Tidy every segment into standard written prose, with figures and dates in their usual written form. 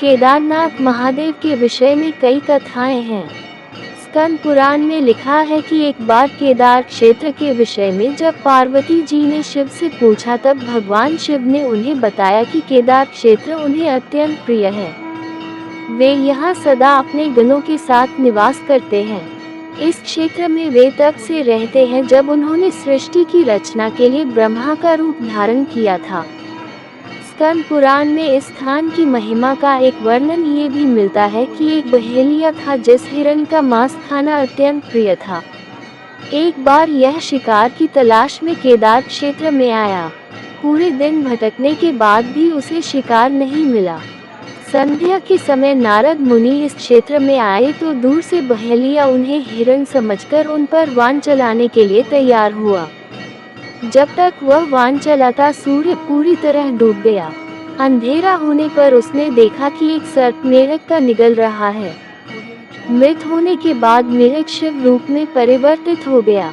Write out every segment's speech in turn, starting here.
केदारनाथ महादेव के विषय में कई कथाएं हैं। स्कंद पुराण में लिखा है कि एक बार केदार क्षेत्र के विषय में जब पार्वती जी ने शिव से पूछा तब भगवान शिव ने उन्हें बताया कि केदार क्षेत्र उन्हें अत्यंत प्रिय है। वे यहाँ सदा अपने गणों के साथ निवास करते हैं। इस क्षेत्र में वे तब से रहते हैं जब उन्होंने सृष्टि की रचना के लिए ब्रह्मा का रूप धारण किया था। स्कंद पुराण में इस स्थान की महिमा का एक वर्णन ये भी मिलता है कि एक बहेलिया था जिस हिरण का मांस खाना अत्यंत प्रिय था। एक बार यह शिकार की तलाश में केदार क्षेत्र में आया। पूरे दिन भटकने के बाद भी उसे शिकार नहीं मिला। संध्या के समय नारद मुनि इस क्षेत्र में आए तो दूर से बहेलिया उन्हें हिरण समझकर उन पर वान चलाने के लिए तैयार हुआ। जब तक वह वान चलाता सूर्य पूरी तरह डूब गया। अंधेरा होने पर उसने देखा कि एक सर्प मेढक का निगल रहा है। मृत होने के बाद मेढक शिव रूप में परिवर्तित हो गया।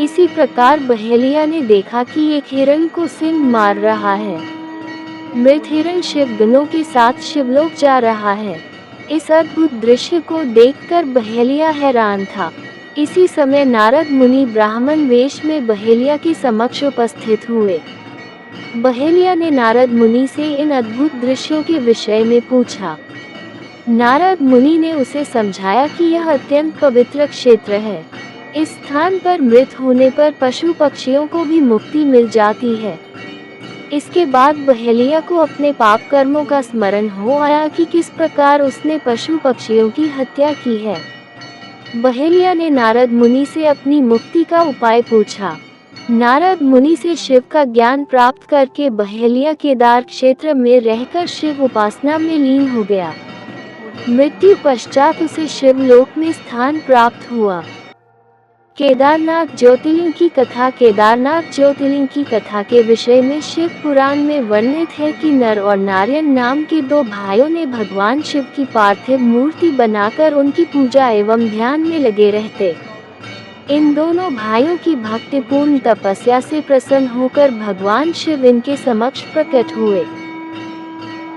इसी प्रकार बहेलिया ने देखा कि एक हिरण को सिंह मार रहा है। मृत हिरण शिव गणों के साथ शिवलोक जा रहा है। इस अद्भुत दृश्य को देखकर बहेलिया हैरान था। इसी समय नारद मुनि ब्राह्मण वेश में बहेलिया के समक्ष उपस्थित हुए। बहेलिया ने नारद मुनि से इन अद्भुत दृश्यों के विषय में पूछा। नारद मुनि ने उसे समझाया कि यह अत्यंत पवित्र क्षेत्र है। इस स्थान पर मृत होने पर पशु पक्षियों को भी मुक्ति मिल जाती है। इसके बाद बहेलिया को अपने पाप कर्मों का स्मरण हो आया कि किस प्रकार उसने पशु पक्षियों की हत्या की है। बहेलिया ने नारद मुनि से अपनी मुक्ति का उपाय पूछा। नारद मुनि से शिव का ज्ञान प्राप्त करके बहेलिया केदार क्षेत्र में रहकर शिव उपासना में लीन हो गया। मृत्यु पश्चात उसे शिवलोक में स्थान प्राप्त हुआ। केदारनाथ ज्योतिर्लिंग की कथा। केदारनाथ ज्योतिर्लिंग की कथा के विषय में शिव पुराण में वर्णित है कि नर और नारायण नाम के दो भाइयों ने भगवान शिव की पार्थिव मूर्ति बनाकर उनकी पूजा एवं ध्यान में लगे रहते। इन दोनों भाइयों की भक्तिपूर्ण तपस्या से प्रसन्न होकर भगवान शिव इनके समक्ष प्रकट हुए।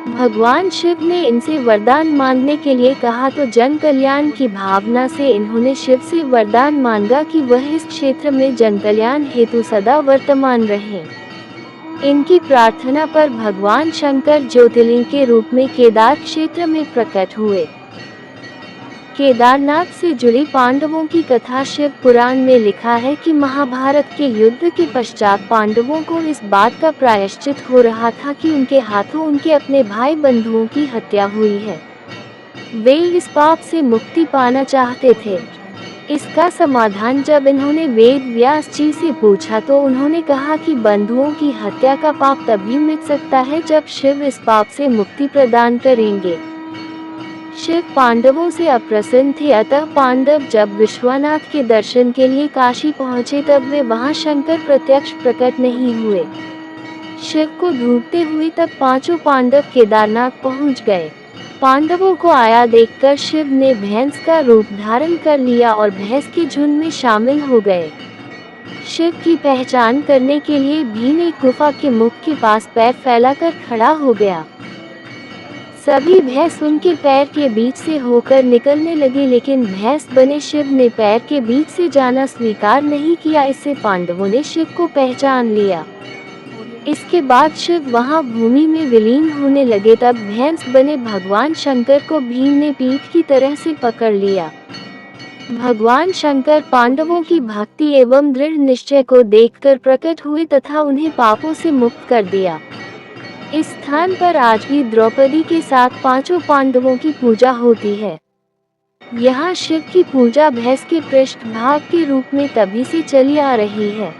भगवान शिव ने इनसे वरदान मांगने के लिए कहा तो जन कल्याण की भावना से इन्होंने शिव से वरदान मांगा कि वह इस क्षेत्र में जन कल्याण हेतु सदा वर्तमान रहें। इनकी प्रार्थना पर भगवान शंकर ज्योतिर्लिंग के रूप में केदार क्षेत्र में प्रकट हुए। केदारनाथ से जुड़ी पांडवों की कथा। शिव पुराण में लिखा है कि महाभारत के युद्ध के पश्चात पांडवों को इस बात का प्रायश्चित हो रहा था कि उनके हाथों उनके अपने भाई बंधुओं की हत्या हुई है। वे इस पाप से मुक्ति पाना चाहते थे। इसका समाधान जब इन्होंने वेद व्यास जी से पूछा तो उन्होंने कहा कि बंधुओं की हत्या का पाप तभी मिट सकता है जब शिव इस पाप से मुक्ति प्रदान करेंगे। शिव पांडवों से अप्रसन्न थे, अतः पांडव जब विश्वनाथ के दर्शन के लिए काशी पहुंचे तब वे वहां शंकर प्रत्यक्ष प्रकट नहीं हुए। शिव को ढूंढते हुए तब पांचों पांडव केदारनाथ पहुंच गए। पांडवों को आया देखकर शिव ने भैंस का रूप धारण कर लिया और भैंस के झुंड में शामिल हो गए। शिव की पहचान करने के लिए भीम एक गुफा के मुख के पास पैर फैलाकर खड़ा हो गया। सभी भैंस उनके पैर के बीच से होकर निकलने लगे, लेकिन भैंस बने शिव ने पैर के बीच से जाना स्वीकार नहीं किया। इससे पांडवों ने शिव को पहचान लिया। इसके बाद शिव वहां भूमि में विलीन होने लगे। तब भैंस बने भगवान शंकर को भीम ने पीठ की तरह से पकड़ लिया। भगवान शंकर पांडवों की भक्ति एवं दृढ़ निश्चय को देखकर प्रकट हुए तथा उन्हें पापों से मुक्त कर दिया। इस स्थान पर आज भी द्रौपदी के साथ पांचों पांडवों की पूजा होती है। यहाँ शिव की पूजा भैंस के पृष्ठभाग के रूप में तभी से चली आ रही है।